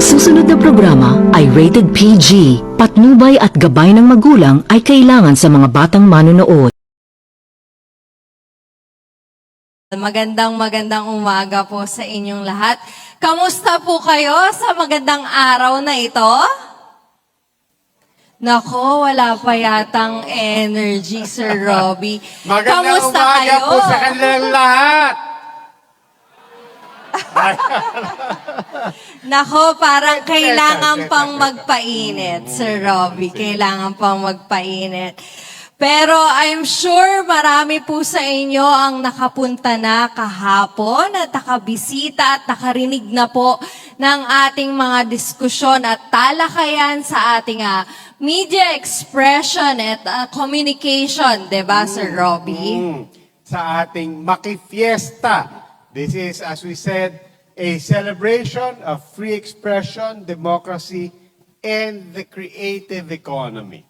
susunod na programa ay rated PG. Patnubay at gabay ng magulang ay kailangan sa mga batang manonood. Magandang umaga po sa inyong lahat. Kamusta po kayo sa magandang araw na ito? Nako, wala pa yatang energy, Sir Robbie. Magandang Kamusta umaga kayo? po sa kanilang lahat. Nako, parang kailangan pang magpainit, Sir Robbie. Kailangan pang magpainit. Pero I'm sure marami po sa inyo ang nakapunta na kahapon at nakabisita at nakarinig na po ng ating mga diskusyon at talakayan sa ating media expression at communication, di ba, Sir Robbie? Sa ating Makifiesta. This is, as we said, a celebration of free expression, democracy, and the creative economy.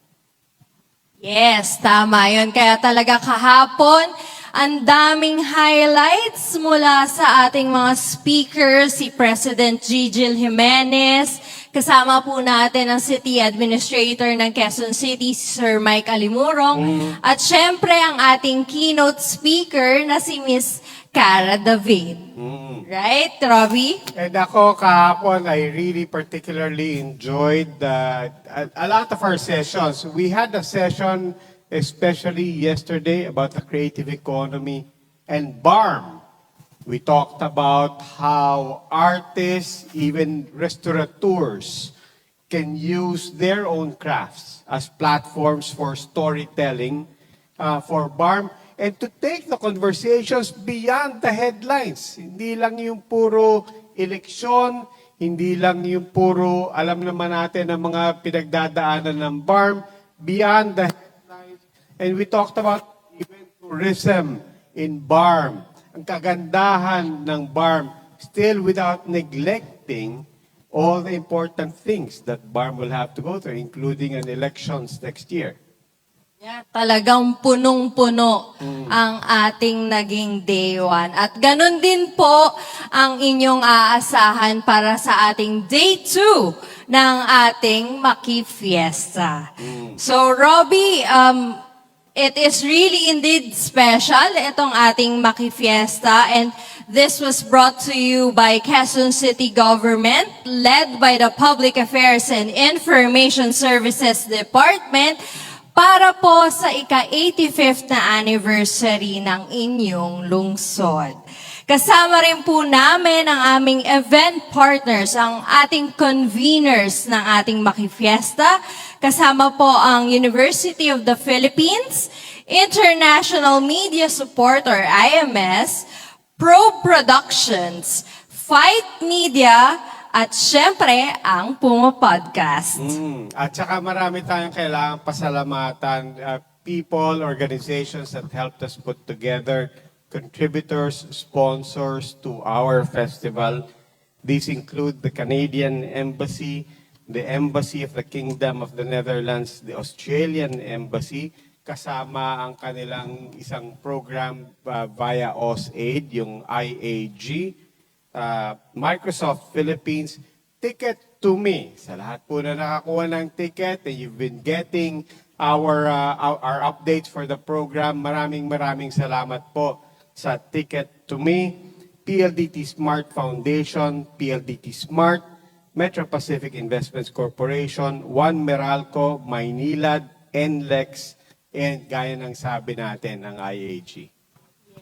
Yes, tama yun. Kaya talaga kahapon, ang daming highlights mula sa ating mga speakers, si President Gigil Jimenez, kasama po natin ang City Administrator ng Quezon City, si Sir Mike Alimurong, at syempre ang ating keynote speaker na si Miss Cara David. Right, Robbie? And ako kahapon, I really particularly enjoyed a lot of our sessions. We had a session, especially yesterday, about the creative economy and BARM. We talked about how artists, even restaurateurs, can use their own crafts as platforms for storytelling for BARM. And to take the conversations beyond the headlines. Hindi lang yung puro eleksyon, hindi lang yung puro alam naman natin ang mga pinagdadaanan ng BARM, beyond the headlines. And we talked about even tourism in BARM. Ang kagandahan ng BARM, still without neglecting all the important things that BARM will have to go through, including an elections next year. Yeah, talagang punong-puno ang ating naging day one. At ganun din po ang inyong aasahan para sa ating day 2 ng ating Makifiesta. So, Robbie, it is really indeed special itong ating Makifiesta, and this was brought to you by Quezon City Government, led by the Public Affairs and Information Services Department, para po sa ika-85th na anniversary ng inyong lungsod. Kasama rin po namin ang aming event partners, ang ating conveners ng ating Makifiesta. Kasama po ang University of the Philippines, International Media Support or IMS, Pro Productions, Fight Media, at syempre, ang Puma Podcast. At saka marami tayong kailangan pasalamatan. People, organizations that helped us put together, contributors, sponsors to our festival. These include the Canadian Embassy, the Embassy of the Kingdom of the Netherlands, the Australian Embassy, kasama ang kanilang isang program via AusAid, yung IAG, Microsoft Philippines, Ticket to Me. Sa lahat po na nakakuha ng ticket and you've been getting our updates for the program, maraming salamat po sa Ticket to Me, PLDT Smart Foundation, PLDT Smart, Metro Pacific Investments Corporation, One Meralco, Maynilad, NLEX, and gaya ng sabi natin, ang IAG.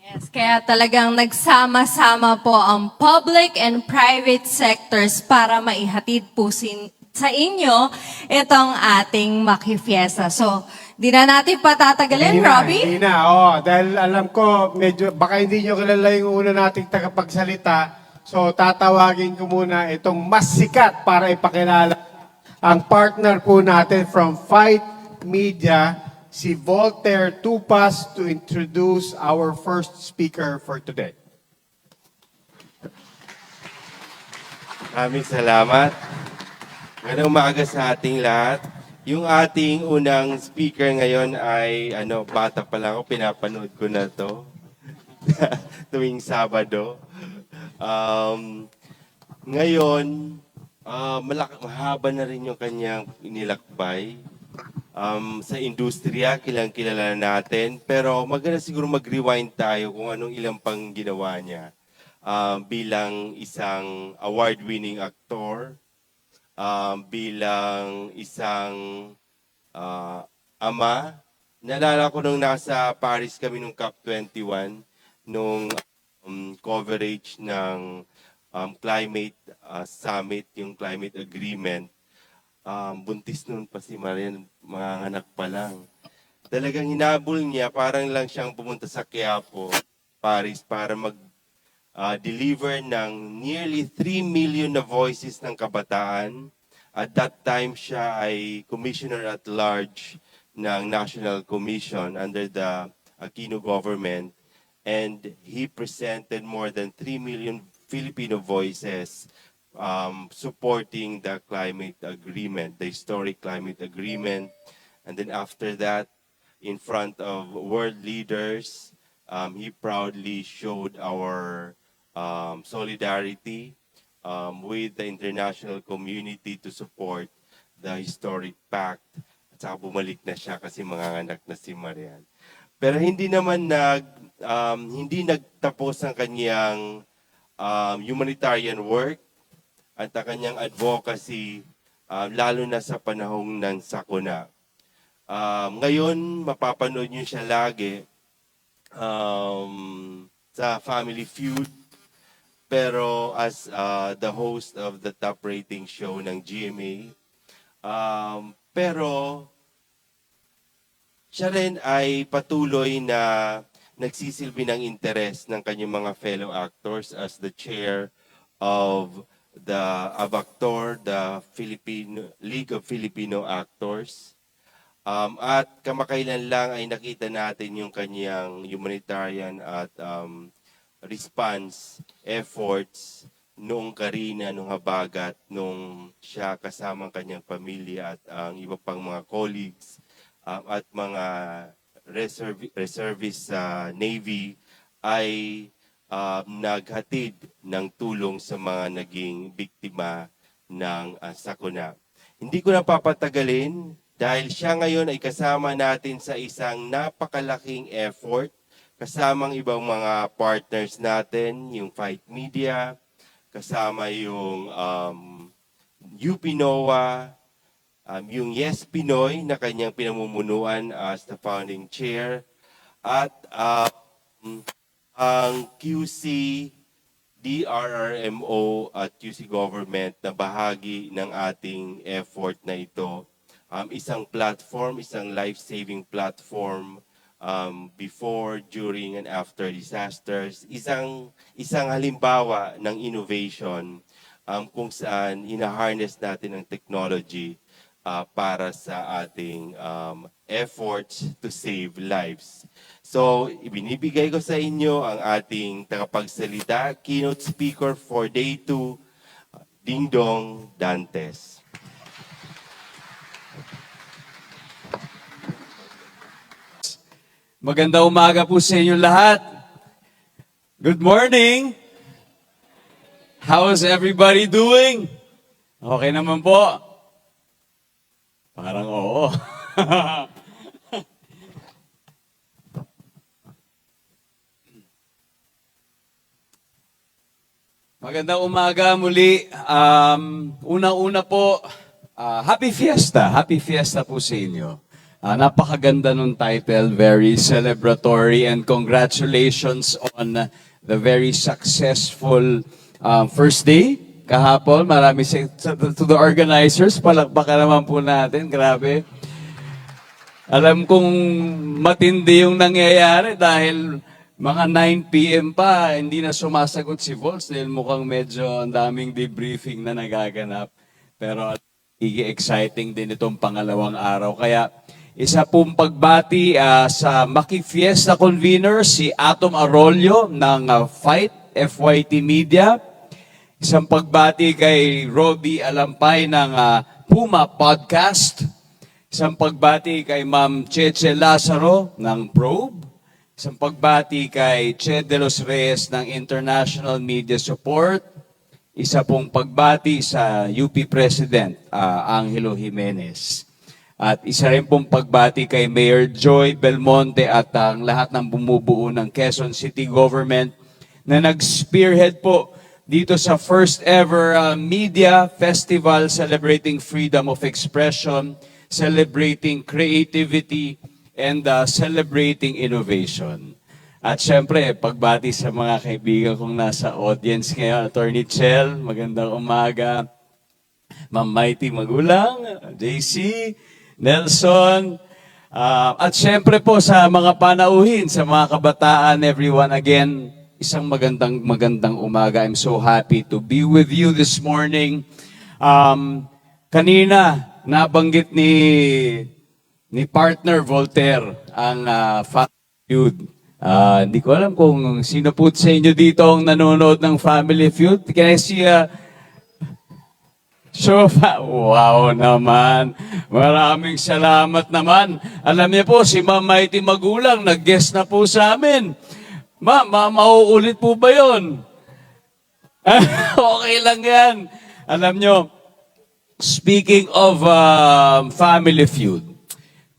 Yes, kaya talagang nagsama-sama po ang public and private sectors para maihatid po sa inyo itong ating Makifiesta. So, di na natin patatagalin, Robbie? Hindi na, dahil alam ko, medyo, baka hindi nyo kilala yung una nating tagapagsalita. So, tatawagin ko muna itong mas sikat para ipakilala ang partner po natin from Fight Media, si Voltaire Tupas, to introduce our first speaker for today. Maraming salamat. Magandang umaga sa ating lahat. Yung ating unang speaker ngayon ay, bata pa lang ako, pinapanood ko na to. Tuwing Sabado. Ngayon, mahaba na rin yung kanyang inilakbay. Sa industriya, kilala natin. Pero maganda siguro mag-rewind tayo kung anong ilang pang ginawa niya. Bilang isang award-winning actor, bilang isang ama. Naalala ko nung nasa Paris kami nung COP21, nung coverage ng climate summit, yung climate agreement. Buntis noon pa si Marian, mga anak pa lang. Talagang hinabol niya, parang lang siyang pumunta sa Quiapo, Paris, para mag-deliver ng nearly 3 million na voices ng kabataan. At that time, siya ay Commissioner at Large ng National Commission under the Aquino government. And he presented more than 3 million Filipino voices supporting the climate agreement, the historic climate agreement. And then after that, in front of world leaders, he proudly showed our solidarity with the international community to support the historic pact. At saka bumalik na siya kasi mga anak na si Marian. Pero hindi naman hindi nagtapos ang kanyang humanitarian work at ang kanyang advocacy, lalo na sa panahong ng sakuna. Ngayon, mapapanood niyo siya lagi sa Family Feud, pero as the host of the top rating show ng GMA. Pero siya rin ay patuloy na nagsisilbi ng interes ng kanyang mga fellow actors as the chair of the ABACTOR, the League of Filipino Actors. At kamakailan lang ay nakita natin yung kanyang humanitarian at response efforts noong Karina, noong Habagat, nung siya kasama ang kanyang pamilya at ang iba pang mga colleagues at mga reservists sa Navy ay naghatid ng tulong sa mga naging biktima ng sakuna. Hindi ko na papatagalin dahil siya ngayon ay kasama natin sa isang napakalaking effort kasamang ibang mga partners natin, yung Fight Media, kasama yung UP NOAA, yung Yes Pinoy na kanyang pinamumunuan as the founding chair, at ang QC, DRRMO at QC government na bahagi ng ating effort na ito. Isang platform, isang life-saving platform before, during, and after disasters. Isang halimbawa ng innovation kung saan ina-harness natin ang technology para sa ating efforts to save lives. So, ibinibigay ko sa inyo ang ating tagapagsalita, keynote speaker for Day 2, Dingdong Dantes. Magandang umaga po sa inyo lahat. Good morning. How is everybody doing? Okay naman po? Parang oo. Magandang umaga muli. Unang-una po, Happy Fiesta. Happy Fiesta po sa inyo. Napakaganda nung title, very celebratory, and congratulations on the very successful first day kahapon. Marami to the organizers, palakpakan naman po natin. Grabe. Alam kong matindi yung nangyayari dahil mga 9 p.m. pa, hindi na sumasagot si Volz dahil mukhang medyo ang daming debriefing na nagaganap. Pero exciting din itong pangalawang araw. Kaya isa pong pagbati sa Maki Fiesta convener, si Atom Arroyo ng Fight FYT Media. Isang pagbati kay Robbie Alampay ng Puma Podcast. Isang pagbati kay Ma'am Cheche Lazaro ng Probe. Isang pagbati kay Che De Los Reyes ng International Media Support. isa pong pagbati sa UP President Angelo Jimenez. At isa rin pong pagbati kay Mayor Joy Belmonte at ang lahat ng bumubuo ng Quezon City Government na nag-spearhead po dito sa first ever media festival celebrating freedom of expression, celebrating creativity, and celebrating innovation. At syempre, pagbati sa mga kaibigan kong nasa audience ngayon, Attorney Chel, magandang umaga. Ma'am Mighty Magulang, JC, Nelson, at syempre po sa mga panauhin, sa mga kabataan, everyone, again, isang magandang umaga. I'm so happy to be with you this morning. Kanina, nabanggit ni partner Voltaire ang Family Feud. Hindi ko alam kung sino po sa inyo dito ang nanonood ng Family Feud. Can I see wow naman. Maraming salamat naman. Alam niyo po, si Ma'am Mighty Magulang, nag-guest na po sa amin. Ma'am, mauulit po ba yun? Okay lang yan. Alam niyo, speaking of Family Feud,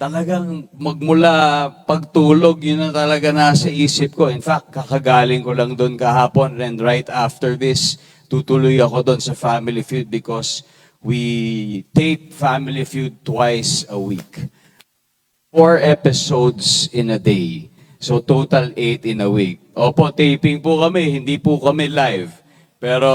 talagang magmula pagtulog, yun na talaga nasa isip ko. In fact, kakagaling ko lang doon kahapon and right after this, tutuloy ako doon sa Family Feud because we tape Family Feud twice a week. 4 episodes in a day. So total 8 in a week. Opo, taping po kami, hindi po kami live. Pero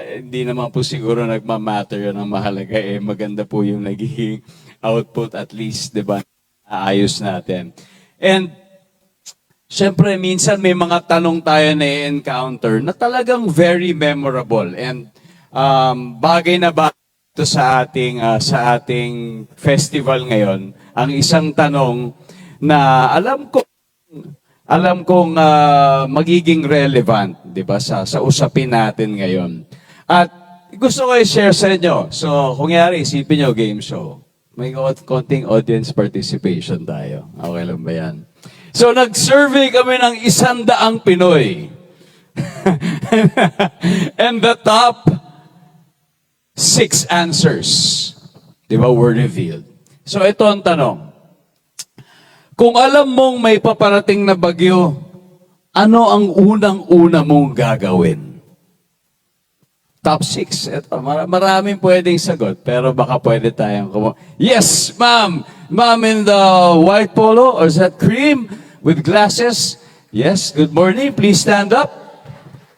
hindi naman po siguro nagmamatter yun ang mahalaga. Maganda po yung nagiging output at least, di ba? Aayos natin. And syempre, minsan may mga tanong tayo na encounter na talagang very memorable and bagay na bagay ito sa ating festival ngayon. Ang isang tanong na alam kong magiging relevant, 'di ba, sa usapin natin ngayon. At gusto ko i-share sa inyo. So, kung yari, isipin nyo, game show. May konting audience participation tayo. Okay lang ba yan? So, nag-survey kami ng 100 Pinoy. And the top 6 answers, di ba, were revealed. So, ito ang tanong. Kung alam mong may paparating na bagyo, ano ang unang-una mong gagawin? Top 6. Ito, maraming pwedeng sagot, pero baka pwede tayong Yes, ma'am! Ma'am in the white polo, or is that cream? With glasses? Yes, good morning. Please stand up.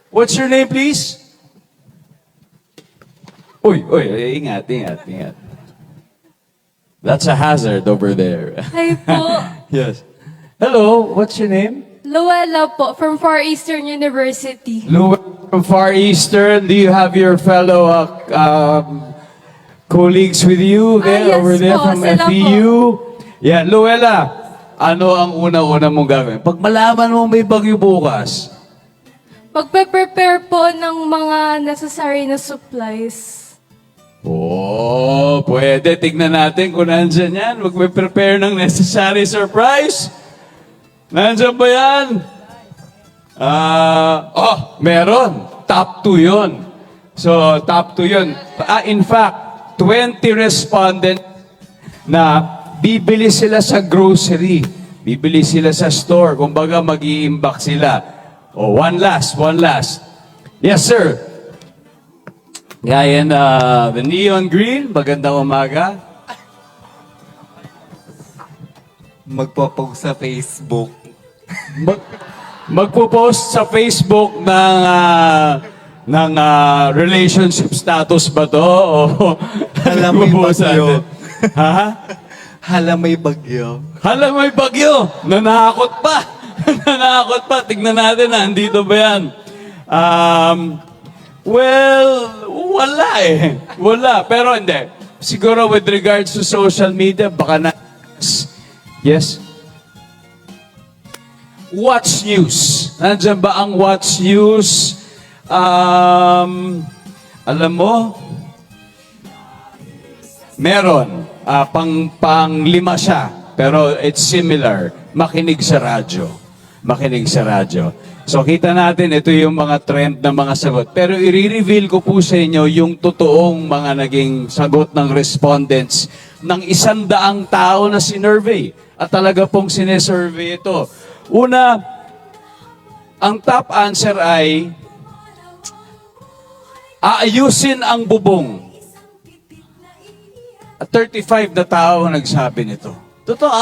What's your name, please? Uy, ingat. That's a hazard over there. Hi po. Yes. Hello, what's your name? Luella po, from Far Eastern University. Louis from Far Eastern. Do you have your fellow colleagues with you there, Yes over there po, from sila FEU? Yeah, Luella, ano ang una-una mong gagawin? Pag malaman mo may bagyo bukas, Magpe-prepare po ng mga necessary na supplies. pwede. Tignan natin kung nandyan yan. Magpe-prepare ng necessary surprise. Nandyan ba yan? Meron. Top 2 yun. So, top 2 yun. In fact, 20 respondent na bibili sila sa grocery. Bibili sila sa store. Kumbaga, mag-i-imbak sila. One last. Yes, sir. Gaya na the neon green. Magandang umaga. Magpo-post sa Facebook. Magpo-post sa Facebook ng relationship status ba to? O Hala, may magpo-post bagyo. natin? Ha? Hala, may bagyo. Hala, may bagyo! Nanakot pa! Nanakot pa! Tignan natin, andito ba yan? Wala eh. Wala. Pero hindi. Siguro with regards to social media, baka na... Yes? Watch News. Nandiyan ba ang Watch News? Alam mo, meron. Pang-5 siya. Pero it's similar. Makinig sa radyo. makinig sa radyo. So kita natin, ito yung mga trend ng mga sagot. Pero i-reveal ko po sa inyo yung totoong mga naging sagot ng respondents ng 100 tao na sinurvey. At talaga pong sinesurvey ito. Una, ang top answer ay aayusin ang bubong. At 35 na tao ang nagsabi nito. Totoo,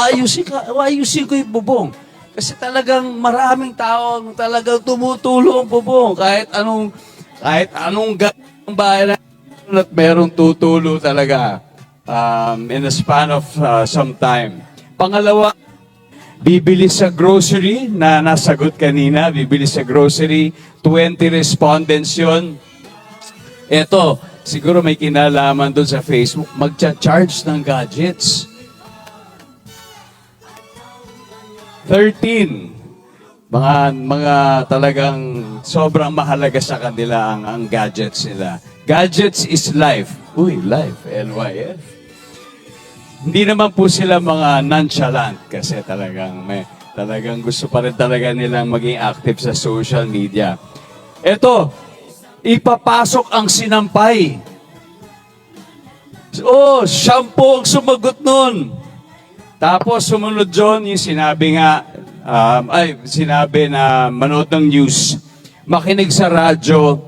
ayusin ko yung bubong. Kasi talagang maraming tao ang talagang tumutulong ang bubong. Kahit anong ng bahay na at merong tutulo talaga in a span of some time. Pangalawa, bibili sa grocery na nasagot kanina, bibili sa grocery, 20 respondents yun. Eto, siguro may kinalaman doon sa Facebook, magcha-charge ng gadgets. 13. Mga talagang sobrang mahalaga sa kanila ang gadgets nila. Gadgets is life. Uy, life, LYF. Hindi naman po sila mga nonchalant kasi talagang gusto pa rin talaga nilang maging active sa social media. Ito, ipapasok ang sinampay. Oh, shampoo ang sumagot nun. Tapos sumunod John, yung sinabi na manood ng news, makinig sa radyo,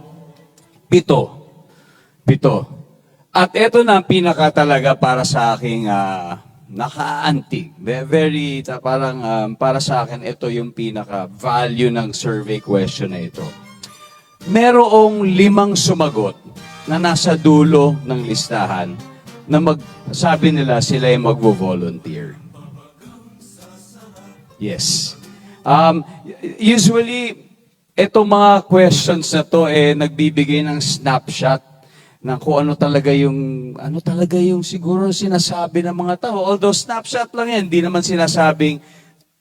7. At ito na ang pinaka talaga para sa aking nakaantig. Para sa akin, ito yung pinaka value ng survey question na ito. Merong 5 sumagot na nasa dulo ng listahan na sabi nila sila ay magvo-volunteer. Yes. Usually, itong mga questions na to nagbibigay ng snapshot ng kung ano talaga yung siguro sinasabi ng mga tao. Although snapshot lang yan, hindi naman sinasabing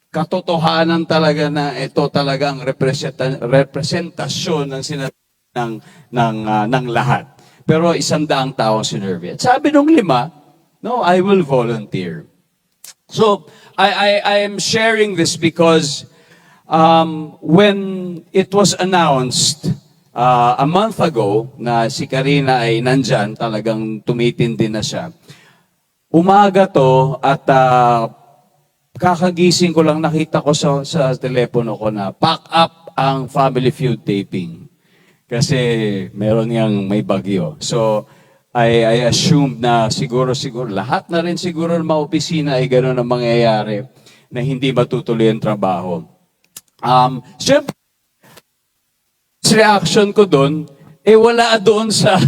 katotohanan talaga na ito talaga ang representasyon ng lahat. Pero 100 tao ang sinurvey. At sabi nung 5, no, I will volunteer. So, I am sharing this because when it was announced a month ago na si Karina ay nandyan, talagang tumitindi na siya. Umaga to at kakagising ko lang nakita ko sa telepono ko na pack up ang Family Feud taping. Kasi meron yang may bagyo. So, I assumed na siguro lahat na rin siguro ng mga opisina ay gano'n ang mangyayari na hindi matutuloy ang trabaho. Siyempre, reaction ko doon, wala doon sa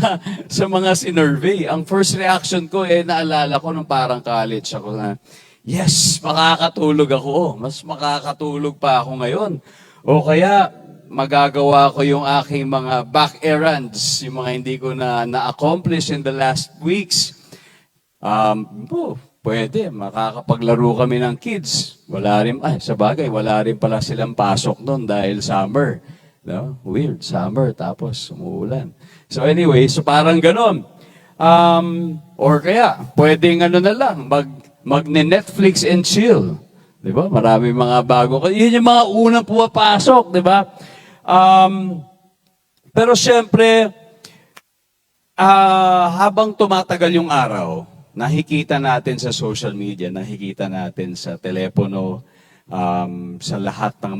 mga sinurvey. Ang first reaction ko, naalala ko nung parang college ako na, yes, makakatulog ako. Mas makakatulog pa ako ngayon. O kaya, magagawa ko yung aking mga back errands, yung mga hindi ko na-accomplish in the last weeks. Pwede, makakapaglaro kami ng kids. Wala rin pala silang pasok noon dahil summer. No? Weird, summer, tapos umuulan. So anyway, so parang ganon. Or kaya, pwedeng na lang, magne-Netflix and chill. Di ba? Marami mga bago. Yun yung mga unang pumapasok, di ba? Pero siyempre, habang tumatagal yung araw, nakikita natin sa social media, nakikita natin sa telepono, sa lahat ng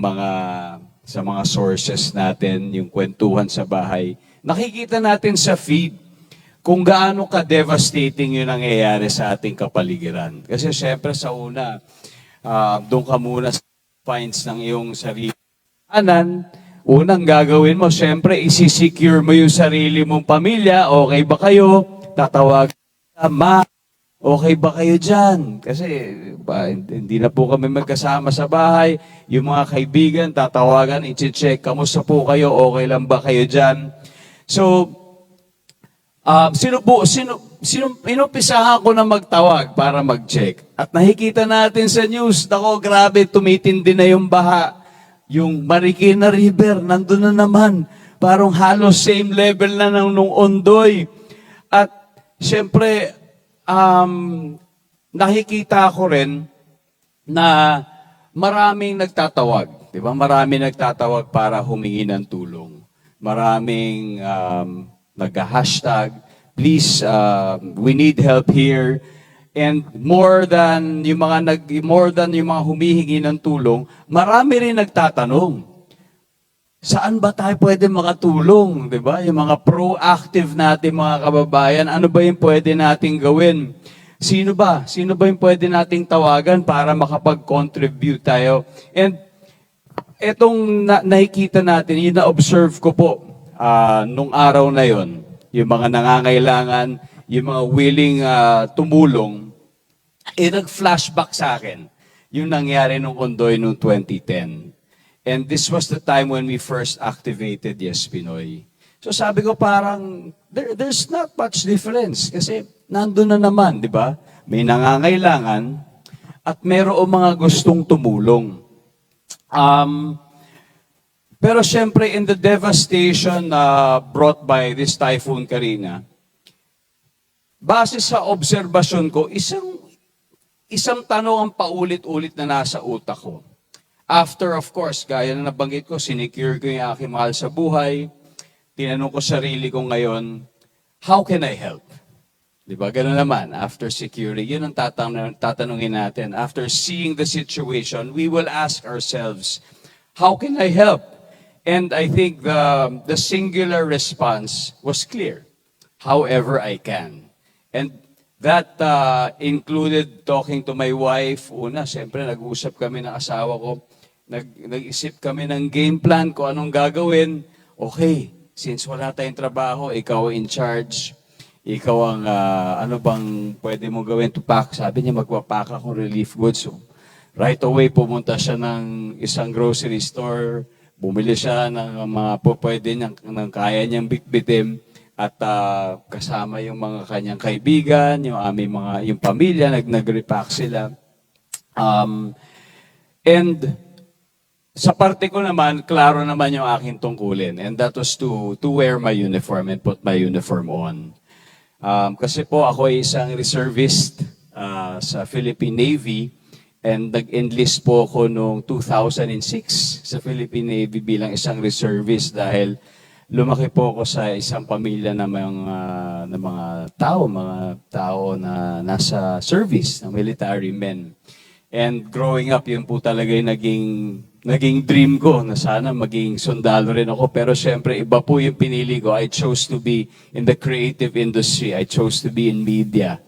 sa mga sources natin, yung kwentuhan sa bahay, nakikita natin sa feed kung gaano ka-devastating yung nangyayari sa ating kapaligiran. Kasi siyempre sa una, doon ka muna sa finds ng iyong sarili. Unang gagawin mo, siyempre, isi-secure mo yung sarili mong pamilya. Okay ba kayo? Tatawag ka, ma, okay ba kayo dyan? Kasi hindi na po kami magkasama sa bahay. Yung mga kaibigan, tatawagan, i-check, kamusta po kayo? Okay lang ba kayo dyan? So, inumpisahan ko na magtawag para mag-check. At nakikita natin sa news, grabe, tumitindi na yung baha. Yung Marikina River, nandun na naman. Parang halos same level na nung Ondoy. At siyempre, nakikita ko rin na maraming nagtatawag. Di ba? Marami nagtatawag para humingi ng tulong. Maraming nag-hashtag, please, we need help here. And more than yung mga humihingi ng tulong, marami rin nagtatanong. Saan ba tayo pwede makatulong? Di ba? Yung mga proactive natin mga kababayan, ano ba yung pwede nating gawin? Sino ba? Sino ba yung pwede nating tawagan para makapag-contribute tayo? And etong nakikita natin, yung na-observe ko po nung araw na yon, yung mga nangangailangan, yung mga willing tumulong, nag-flashback sa akin yung nangyari nung Ondoy noong 2010. And this was the time when we first activated Yes Pinoy. So sabi ko parang, there's not much difference kasi nandun na naman, di ba? May nangangailangan at mayroong mga gustong tumulong. Pero syempre, in the devastation brought by this Typhoon Karina, base sa obserbasyon ko, isang tanong ang paulit-ulit na nasa utak ko. After, of course, gaya na nabanggit ko, sinecure ko yung aking mahal sa buhay, tinanong ko sarili ko ngayon, how can I help? Diba? Ganun naman, after securing, yun ang tatanungin natin. After seeing the situation, we will ask ourselves, how can I help? And I think the singular response was clear. However I can. And that included talking to my wife. Una, siyempre, nag-usap kami ng asawa ko. Nag-isip kami ng game plan kung anong gagawin. Okay, since wala tayong trabaho, ikaw in charge. Ikaw ang, ano bang pwede mong gawin to pack? Sabi niya, magpapack akong relief goods. So, right away, pumunta siya ng isang grocery store. Bumili siya ng mga pwede niyang, ng kaya niyang bitbitin. At kasama yung mga kanyang kaibigan, yung aming yung pamilya, nag-repack sila. And sa parte ko naman, klaro naman yung aking tungkulin. And that was to wear my uniform and put my uniform on. Kasi po ako ay isang reservist sa Philippine Navy. And nag-enlist po ako noong 2006 sa Philippine Navy bilang isang reservist dahil lumaki po ako sa isang pamilya ng mga tao na nasa service, ng military men. And growing up, yun po talaga yung naging dream ko na sana maging sundalo rin ako. Pero syempre, iba po yung pinili ko. I chose to be in the creative industry. I chose to be in media.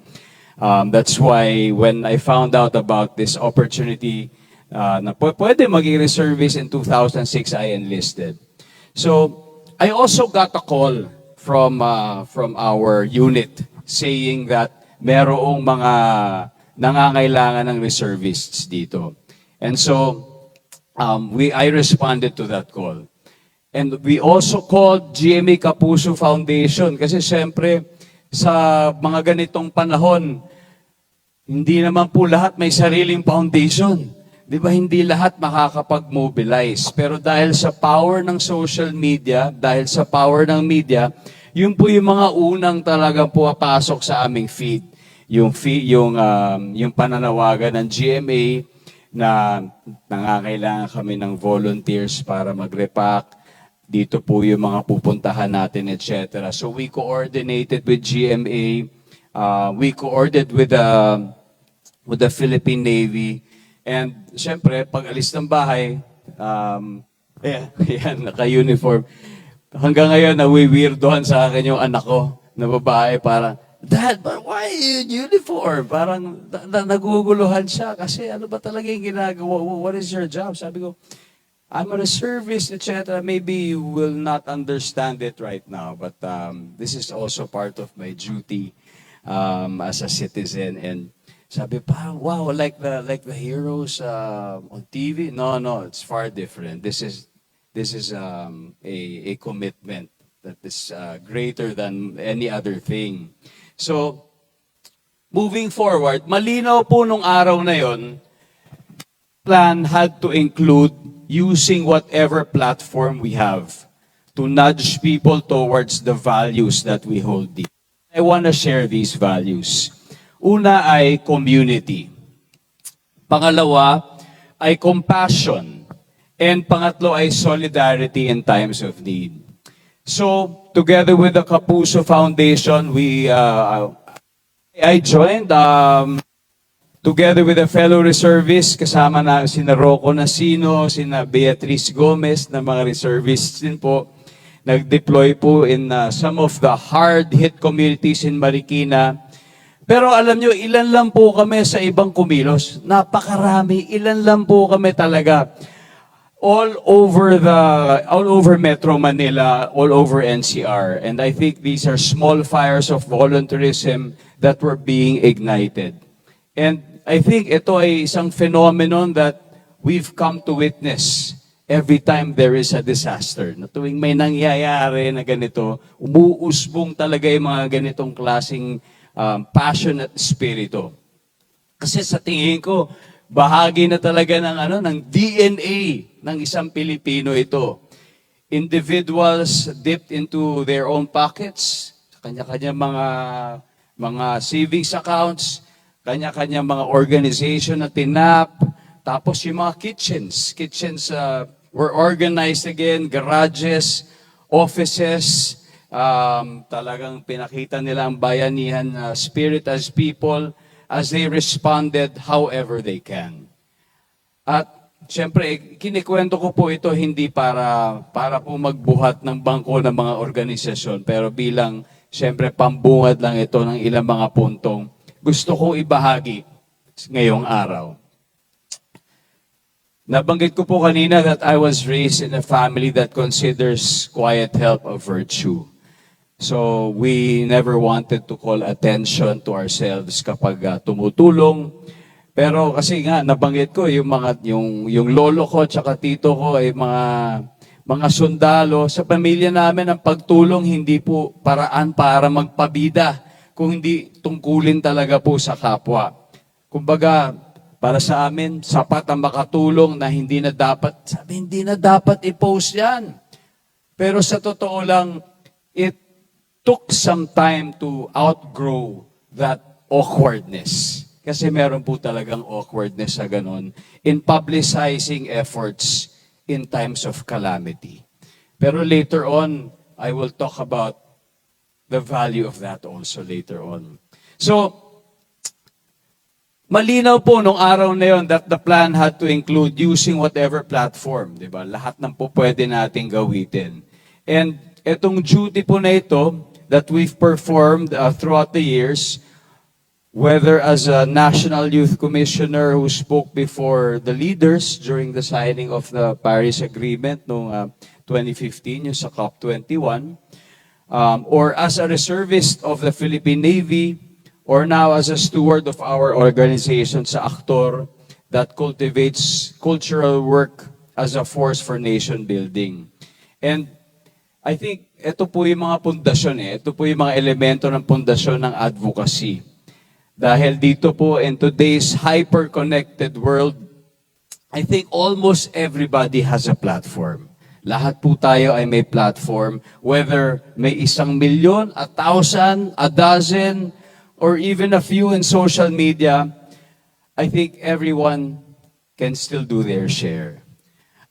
That's why when I found out about this opportunity na pwede maging reservist in 2006, I enlisted. So, I also got a call from our unit saying that merong mga nangangailangan ng reservists dito. And so, I responded to that call. And we also called GMA Kapuso Foundation kasi siyempre sa mga ganitong panahon, hindi naman po lahat may sariling foundation. Di ba hindi lahat makakapag-mobilize? Pero dahil sa power ng social media, dahil sa power ng media, yun po yung mga unang talagang pumapasok sa aming feed. Yung pananawagan ng GMA na nangangailangan kami ng volunteers para mag-repack. Dito po yung mga pupuntahan natin, etc. So we coordinated with GMA. We coordinated with the Philippine Navy. And siyempre, pag alis ng bahay, yan, naka-uniform. Hanggang ngayon, nawiwirdohan sa akin yung anak ko na babae. Parang, Dad, but why you in uniform? Parang naguguluhan siya kasi ano ba talaga yung ginagawa? What is your job? Sabi ko, I'm on a service, etc. Maybe you will not understand it right now, but this is also part of my duty as a citizen. And sabi pa, wow, like the heroes on TV. No, it's far different. This is a commitment that is greater than any other thing. So, moving forward, malinaw po nung araw na yon, plan had to include using whatever platform we have to nudge people towards the values that we hold dear. I want to share these values. Una ay community. Pangalawa ay compassion. And pangatlo ay solidarity in times of need. So, together with the Kapuso Foundation, I joined together with a fellow reservist, kasama na sina Rocco Nasino, sina Beatrice Gomez, na mga reservists din po. Nag-deploy po in some of the hard-hit communities in Marikina. Pero alam nyo, ilan lang po kami sa ibang kumilos. Napakarami, ilan lang po kami talaga. All over Metro Manila, all over NCR. And I think these are small fires of volunteerism that were being ignited. And I think ito ay isang phenomenon that we've come to witness every time there is a disaster. Na tuwing may nangyayari na ganito, umuusbong talaga yung mga ganitong klaseng passion at spirito. Kasi sa tingin ko, bahagi na talaga ng DNA ng isang Pilipino ito. Individuals dipped into their own pockets, kanya-kanya mga savings accounts, kanya-kanya mga organization na tinap, tapos yung mga kitchens were organized again, garages, offices, talagang pinakita nila ang bayanihan spirit as people as they responded however they can. At siyempre, kinikwento ko po ito hindi para po magbuhat ng bangko ng mga organisasyon, pero bilang siyempre pambungad lang ito ng ilang mga puntong gusto kong ibahagi ngayong araw. Nabanggit ko po kanina that I was raised in a family that considers quiet help a virtue. So we never wanted to call attention to ourselves kapag tumutulong. Pero kasi nga nabanggit ko yung lolo ko at tito ko ay mga sundalo. Sa pamilya namin ang pagtulong hindi po paraan para magpabida, kung hindi tungkulin talaga po sa kapwa. Kumbaga, para sa amin, sapat ang makatulong na hindi na dapat i-post yan. Pero sa totoo lang, it took some time to outgrow that awkwardness. Kasi meron po talagang awkwardness sa ganon in publicizing efforts in times of calamity. Pero later on, I will talk about the value of that also later on. So, malinaw po nung araw na yon that the plan had to include using whatever platform, di ba? Lahat ng po pwede nating gawitin. And itong duty po na ito that we've performed throughout the years, whether as a National Youth Commissioner who spoke before the leaders during the signing of the Paris Agreement noong 2015, yung sa COP21, or as a reservist of the Philippine Navy, or now as a steward of our organization sa Aktor that cultivates cultural work as a force for nation building. And I think ito po yung mga pundasyon ito po yung mga elemento ng pundasyon ng advocacy. Dahil dito po in today's hyper-connected world, I think almost everybody has a platform. Lahat po tayo ay may platform, whether may 1 milyon, 1,000, 12, or even a few in social media, I think everyone can still do their share.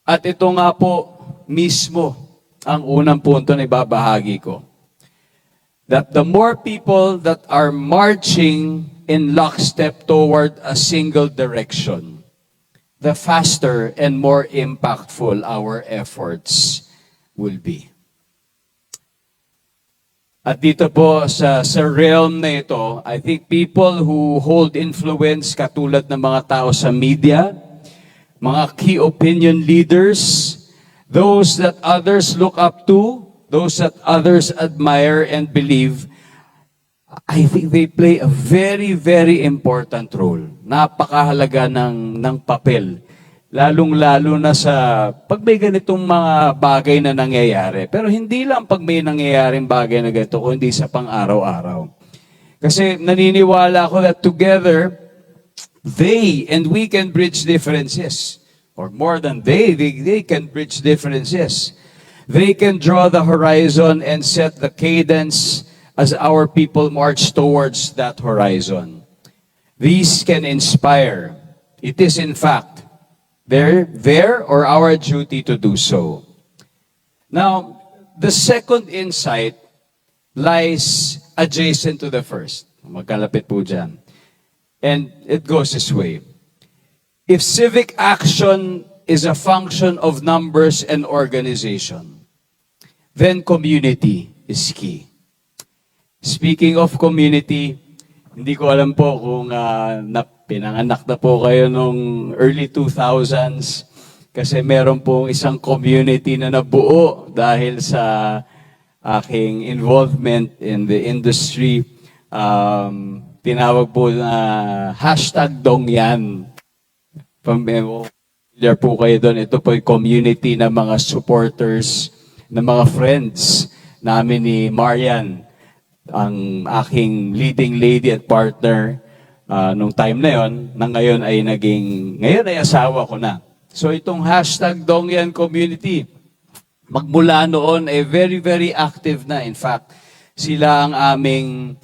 At ito nga po mismo ang unang punto na ibabahagi ko. That the more people that are marching in lockstep toward a single direction, the faster and more impactful our efforts will be. At dito po sa realm na ito, I think people who hold influence katulad ng mga tao sa media, mga key opinion leaders, those that others look up to, those that others admire and believe, I think they play a very, very important role. Napakahalaga ng papel. Lalong-lalo na sa pag may ganitong mga bagay na nangyayari. Pero hindi lang pag may nangyayaring bagay na ganito, kundi sa pang-araw-araw. Kasi naniniwala ako that together, they and we can bridge differences. Or more than they can bridge differences. They can draw the horizon and set the cadence as our people march towards that horizon. These can inspire. It is in fact their or our duty to do so. Now, the second insight lies adjacent to the first. Magkalapit po dyan. And it goes this way. If civic action is a function of numbers and organization, then community is key. Speaking of community, hindi ko alam po kung pinanganak na po kayo nung early 2000s kasi meron pong isang community na nabuo dahil sa aking involvement in the industry. Tinawag po na #Dongyan. Familiar po kayo doon. Ito po yung community ng mga supporters, ng mga friends namin ni Marian, ang aking leading lady at partner nung time na yon, na ngayon ay asawa ko na. So itong #Dongyan community, magmula noon ay very, very active na. In fact, sila ang aming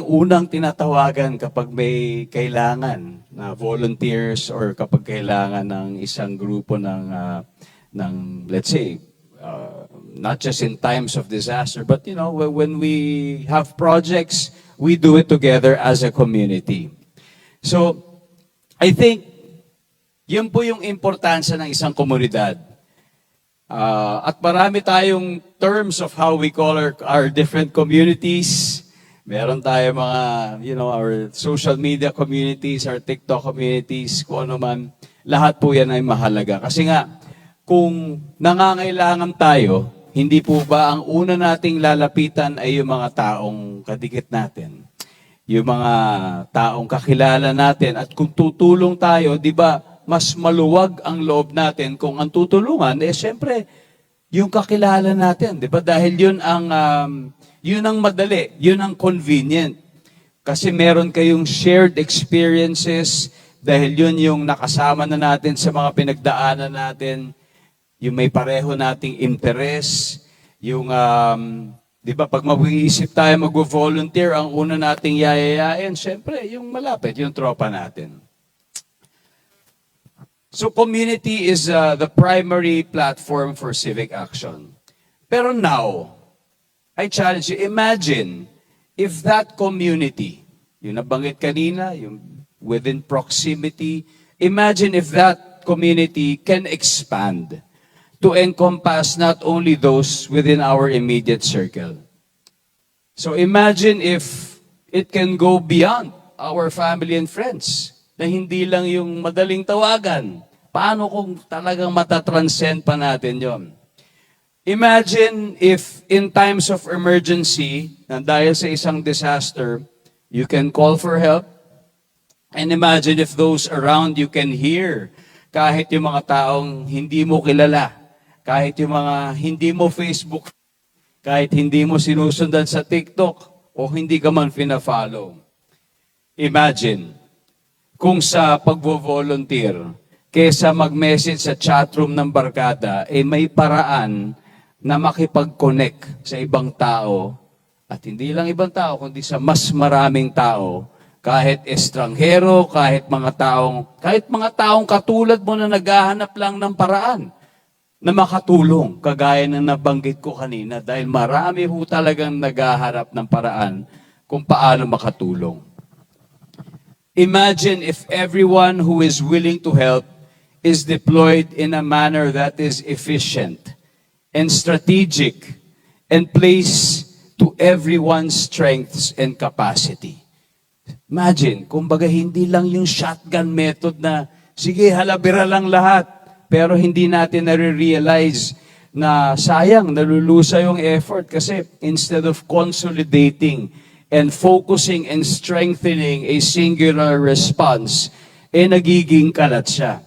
unang tinatawagan kapag may kailangan na volunteers or kapag kailangan ng isang grupo ng let's say, not just in times of disaster, but when we have projects, we do it together as a community. So, I think, yun po yung importansya ng isang komunidad. At marami tayong terms of how we call our different communities. Meron tayo mga, our social media communities, our TikTok communities, kung ano man. Lahat po yan ay mahalaga. Kasi nga, kung nangangailangan tayo, hindi po ba ang una nating lalapitan ay yung mga taong kadikit natin? Yung mga taong kakilala natin. At kung tutulong tayo, di ba, mas maluwag ang loob natin kung ang tutulungan, siyempre, yung kakilala natin, di ba? Dahil yun ang madali, yun ang convenient. Kasi meron kayong shared experiences, dahil yun yung nakasama na natin sa mga pinagdaanan natin, yung may pareho nating interest, yung, di ba, pag mag-iisip tayo mag-volunteer, ang una nating yayayain, siyempre, yung malapit, yung tropa natin. So community is the primary platform for civic action. Pero now, I challenge you, imagine if that community, yung nabanggit kanina, yung within proximity, imagine if that community can expand to encompass not only those within our immediate circle. So imagine if it can go beyond our family and friends, na hindi lang yung madaling tawagan. Paano kung talagang matatranscend pa natin yon? Imagine if in times of emergency, na dahil sa isang disaster, you can call for help. And imagine if those around you can hear, kahit yung mga taong hindi mo kilala, kahit yung mga hindi mo Facebook, kahit hindi mo sinusundan sa TikTok, o hindi ka man fina-follow. Imagine, kung sa pagvo-volunteer, kesa mag-message sa chatroom ng barkada, may paraan na makipag-connect sa ibang tao, at hindi lang ibang tao, kundi sa mas maraming tao, kahit estranghero, kahit mga taong katulad mo na naghahanap lang ng paraan na makatulong, kagaya ng nabanggit ko kanina, dahil marami ho talagang naghaharap ng paraan kung paano makatulong. Imagine if everyone who is willing to help is deployed in a manner that is efficient and strategic and plays to everyone's strengths and capacity. Imagine, kumbaga hindi lang yung shotgun method na, sige, halabira lang lahat, pero hindi natin nare-realize na sayang, nalulusa yung effort kasi instead of consolidating and focusing and strengthening a singular response, nagiging kalat siya.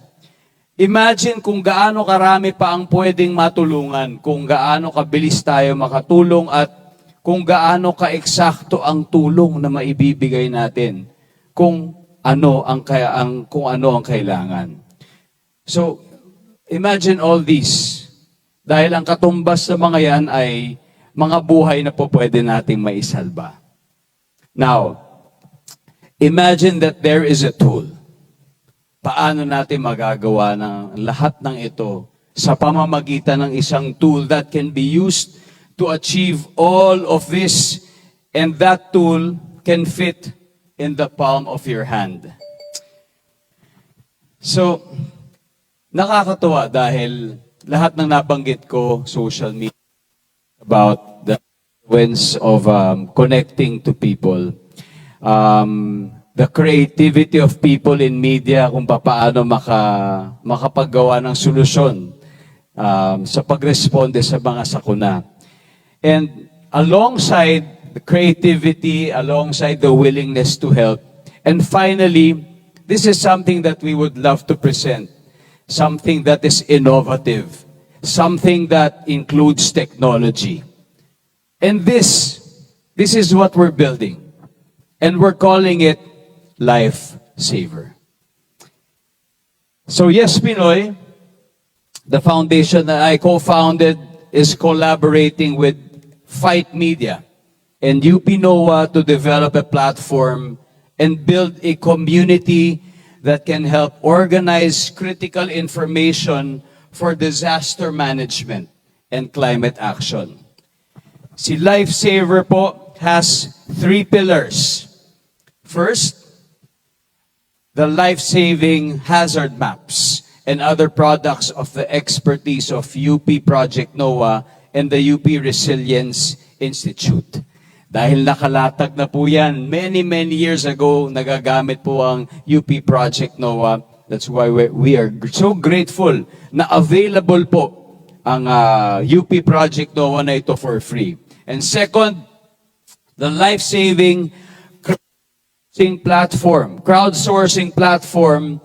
Imagine kung gaano karami pa ang pwedeng matulungan, kung gaano kabilis tayo makatulong at kung gaano ka-eksakto ang tulong na maibibigay natin, kung ano ang kailangan. So, imagine all this. Dahil ang katumbas sa mga yan ay mga buhay na po pwede nating maisalba. Now, imagine that there is a tool. paano natin magagawa ng lahat ng ito sa pamamagitan ng isang tool that can be used to achieve all of this, and that tool can fit in the palm of your hand. So, nakakatuwa dahil lahat ng nabanggit ko, social media, about the influence of connecting to people. The creativity of people in media kung paano makapaggawa ng solusyon sa pagresponde sa mga sakuna. And alongside the creativity, alongside the willingness to help, and finally, this is something that we would love to present, something that is innovative, something that includes technology. And this is what we're building. And we're calling it Life Saver. So yes, Pinoy, the foundation that I co-founded is collaborating with Fight Media and UP NOAA to develop a platform and build a community that can help organize critical information for disaster management and climate action. Si Life Saver po has 3 pillars. First, the life-saving hazard maps and other products of the expertise of UP Project NOAA and the UP Resilience Institute. Dahil nakalatag na po yan, many years ago, nagagamit po ang UP Project NOAA. That's why we are so grateful na available po ang UP Project NOAA na ito for free. And second, the life-saving crowdsourcing platform,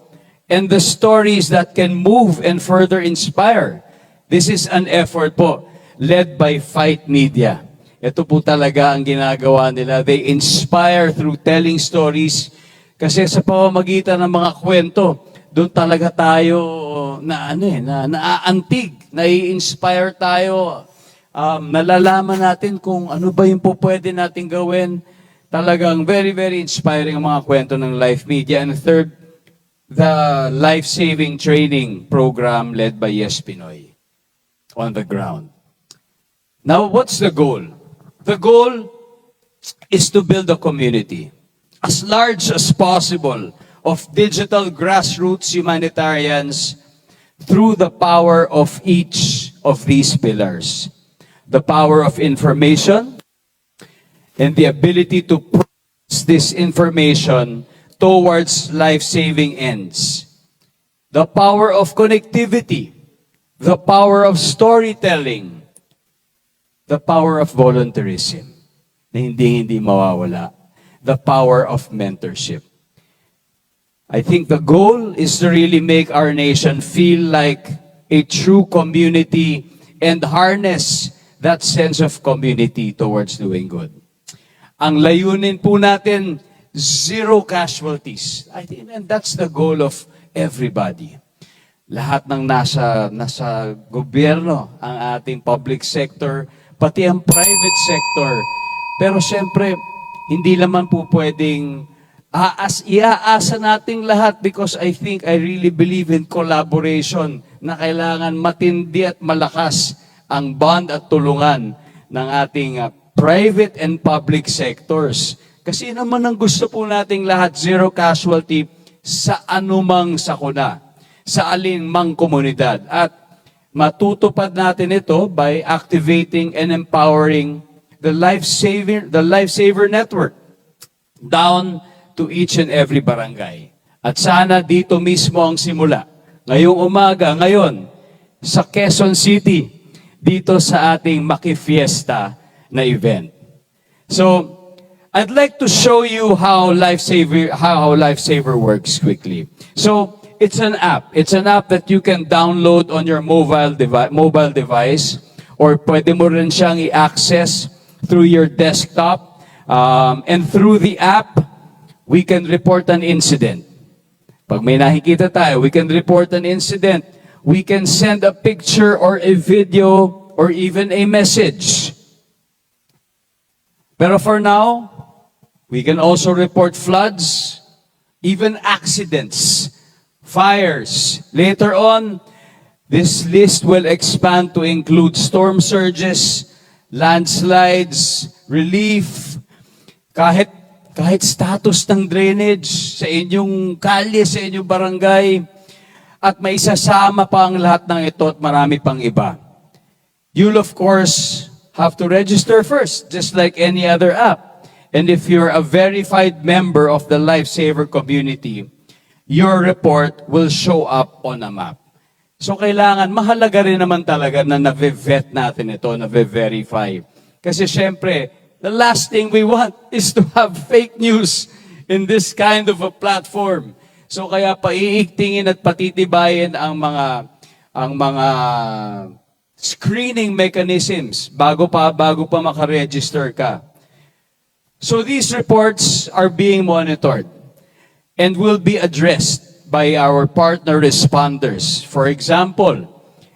and the stories that can move and further inspire. This is an effort po led by Fight Media. Ito po talaga ang ginagawa nila. They inspire through telling stories kasi sa pamamagitan ng mga kwento, doon talaga tayo naaantig, nai-inspire tayo, nalalaman natin kung ano ba yung po pwede natin gawin. Talagang very inspiring ang mga kwento ng Life Media. And third, the life-saving training program led by Yes Pinoy on the ground. Now, what's the goal? The goal is to build a community as large as possible of digital grassroots humanitarians through the power of each of these pillars. The power of information, and the ability to process this information towards life-saving ends. The power of connectivity, the power of storytelling, the power of volunteerism, na hindi mawawala, the power of mentorship. I think the goal is to really make our nation feel like a true community and harness that sense of community towards doing good. Ang layunin po natin, 0 casualties. I think and that's the goal of everybody. Lahat ng nasa gobyerno, ang ating public sector, pati ang private sector. Pero siyempre, hindi naman po pwedeng iaasa nating lahat because I really believe in collaboration na kailangan matindi at malakas ang bond at tulungan ng ating private and public sectors. Kasi naman ang gusto po nating lahat, 0 casualty sa anumang sakuna, sa alinmang komunidad. At matutupad natin ito by activating and empowering the Life Saver Network down to each and every barangay. At sana dito mismo ang simula. Ngayong umaga, ngayon, sa Quezon City, dito sa ating Makifiesta na event. So, I'd like to show you how Life Saver works quickly. So, it's an app. It's an app that you can download on your mobile device, or pwede mo rin siyang i-access through your desktop. And through the app, we can report an incident. Pag may nakikita tayo, we can report an incident. We can send a picture or a video or even a message. Pero for now, we can also report floods, even accidents fires. Later on, this list will expand to include storm surges, landslides, relief, kahit status ng drainage sa inyong kalye, sa inyong barangay, at may isasama pa ang lahat ng ito at marami pang iba. You'll of course have to register first, just like any other app. And if you're a verified member of the Lifesaver community, your report will show up on a map. So kailangan, mahalaga rin naman talaga na nave-vet natin ito, nave-verify. Kasi syempre, the last thing we want is to have fake news in this kind of a platform. So kaya paiigtingin at patitibayin ang mga screening mechanisms bago pa makaregister ka. So these reports are being monitored and will be addressed by our partner responders. For example,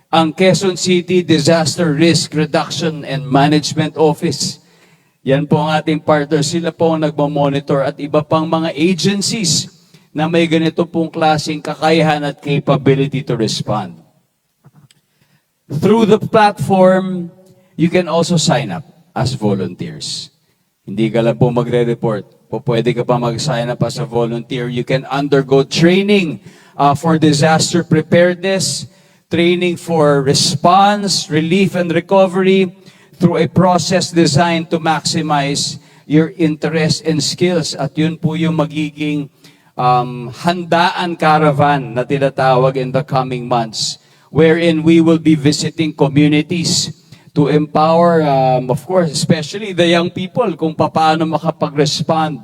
ang Quezon City Disaster Risk Reduction and Management Office. Yan po ang ating partner. Sila po ang nagmamonitor at iba pang mga agencies na may ganito pong klaseng kakayahan at capability to respond. Through the platform, you can also sign up as volunteers. Hindi ka lang po magre-report. Pwede ka pa mag-sign up as a volunteer. You can undergo training for disaster preparedness, training for response, relief, and recovery through a process designed to maximize your interest and skills. At yun po yung magiging handaan caravan na tinatawag in the coming months, wherein we will be visiting communities to empower, of course, especially the young people, kung paano makapag-respond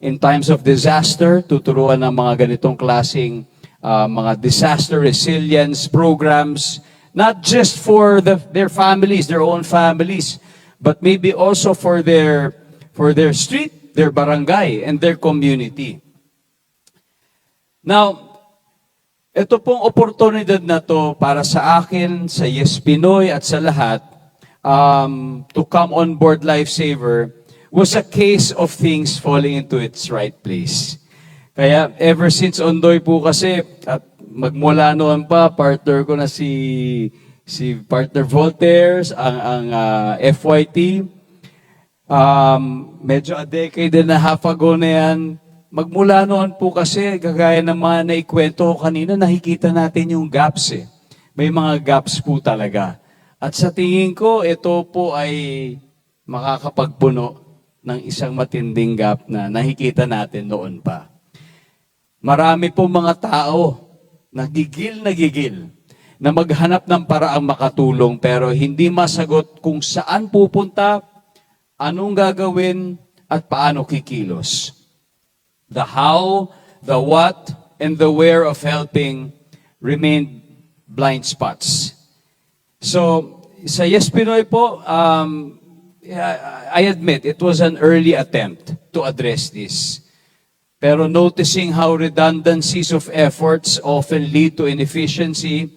in times of disaster, tuturuan ng mga ganitong klaseng mga disaster resilience programs, not just for their families, their own families, but maybe also for their street, their barangay, and their community. Now, ito pong oportunidad na to para sa akin, sa Yes Pinoy at sa lahat, to come on board Lifesaver was a case of things falling into its right place. Kaya ever since Ondoy po kasi, at magmula noon pa, partner ko na si partner Voltaire, ang FYT, medyo a decade and a half ago na yan. Magmula noon po kasi, kagaya ng mga naikwento ko kanina, nakikita natin yung gaps eh. May mga gaps po talaga. At sa tingin ko, ito po ay makakapagpuno ng isang matinding gap na nakikita natin noon pa. Marami po mga tao nagigil na maghanap ng paraang makatulong pero hindi masagot kung saan pupunta, anong gagawin, at paano kikilos. The how, the what, and the where of helping remained blind spots. So, sa Yes Pinoy po, I admit, it was an early attempt to address this. Pero noticing how redundancies of efforts often lead to inefficiency,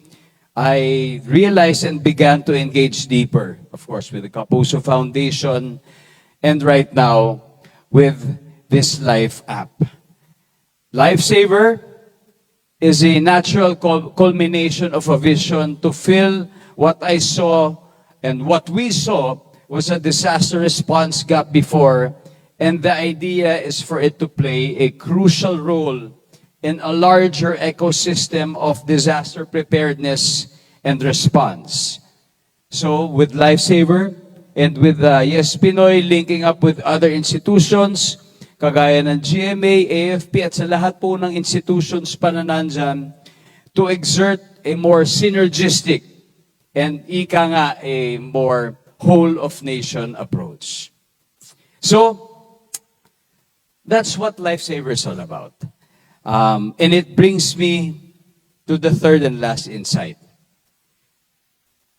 I realized and began to engage deeper, of course, with the Kapuso Foundation, and right now, with this Life app. Lifesaver is a natural culmination of a vision to fill what I saw and what we saw was a disaster response gap before, and the idea is for it to play a crucial role in a larger ecosystem of disaster preparedness and response. So with Lifesaver and with Yes Pinoy linking up with other institutions, kagaya ng GMA, AFP at sa lahat po ng institutions pa na nandyan, to exert a more synergistic and ika nga a more whole-of-nation approach. So, that's what Lifesaver is all about. And it brings me to the third and last insight.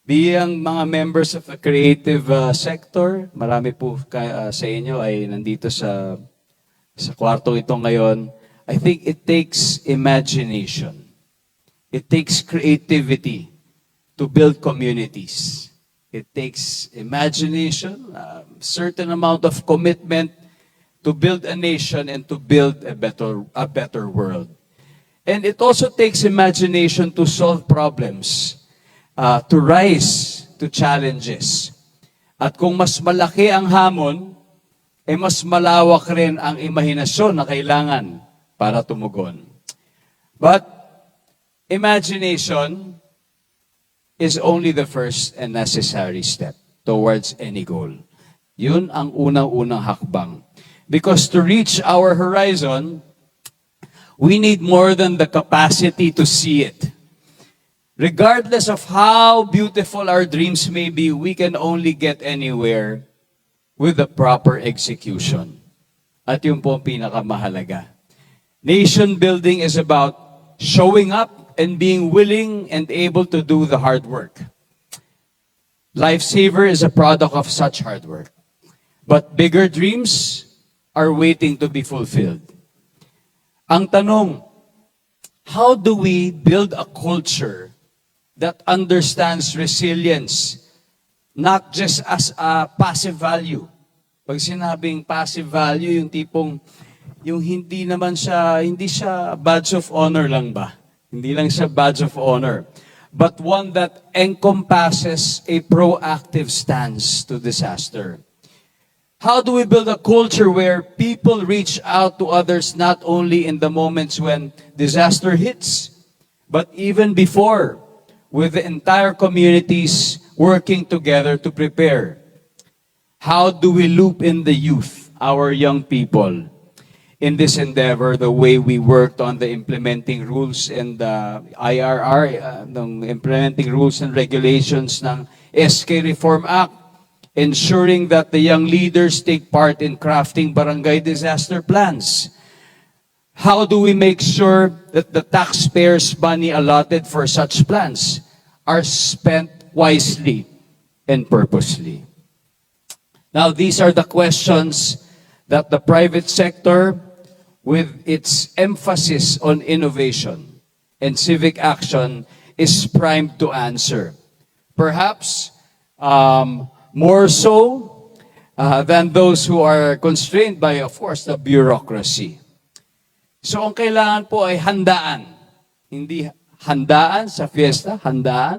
Biyang mga members of the creative sector, marami po sa inyo ay nandito sa kwartong ito ngayon. I think it takes imagination. It takes creativity to build communities. It takes imagination, a certain amount of commitment to build a nation and to build a better world. And it also takes imagination to solve problems, to rise to challenges. At kung mas malaki ang hamon, mas malawak rin ang imahinasyon na kailangan para tumugon. But imagination is only the first and necessary step towards any goal. Yun ang unang-unang hakbang. Because to reach our horizon, we need more than the capacity to see it. Regardless of how beautiful our dreams may be, we can only get anywhere with the proper execution. At yun po ang pinakamahalaga. Nation building is about showing up and being willing and able to do the hard work. Lifesaver is a product of such hard work. But bigger dreams are waiting to be fulfilled. Ang tanong, how do we build a culture that understands resilience, not just as a passive value? Pag sinabing passive value, yung tipong, yung hindi siya badge of honor lang ba? Hindi lang siya badge of honor. But one that encompasses a proactive stance to disaster. How do we build a culture where people reach out to others not only in the moments when disaster hits, but even before, with the entire communities working together to prepare? How do we loop in the youth, our young people, in this endeavor, the way we worked on the implementing rules and the IRR, ng implementing rules and regulations ng SK Reform Act, ensuring that the young leaders take part in crafting barangay disaster plans? How do we make sure that the taxpayers' money allotted for such plans are spent wisely and purposely? Now, these are the questions that the private sector, with its emphasis on innovation and civic action, is primed to answer. Perhaps more so than those who are constrained by, of course, the bureaucracy. So, ang kailangan po ay handaan. Hindi handaan sa fiesta, handaan.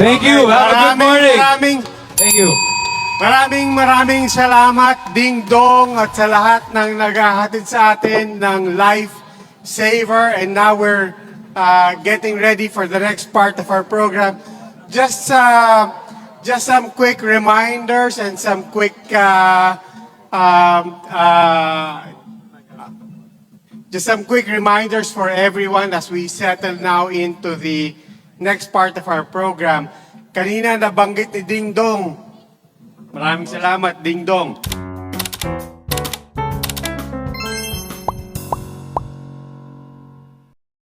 Thank you. Have a good morning. Thank you. Maraming salamat, Ding Dong, at sa lahat ng naghahatid sa atin ng Life Saver. And now we're getting ready for the next part of our program. Just some quick reminders and some quick reminders for everyone as we settle now into the next part of our program. Kanina nabanggit ni Ding Dong. Maraming salamat, Ding Dong.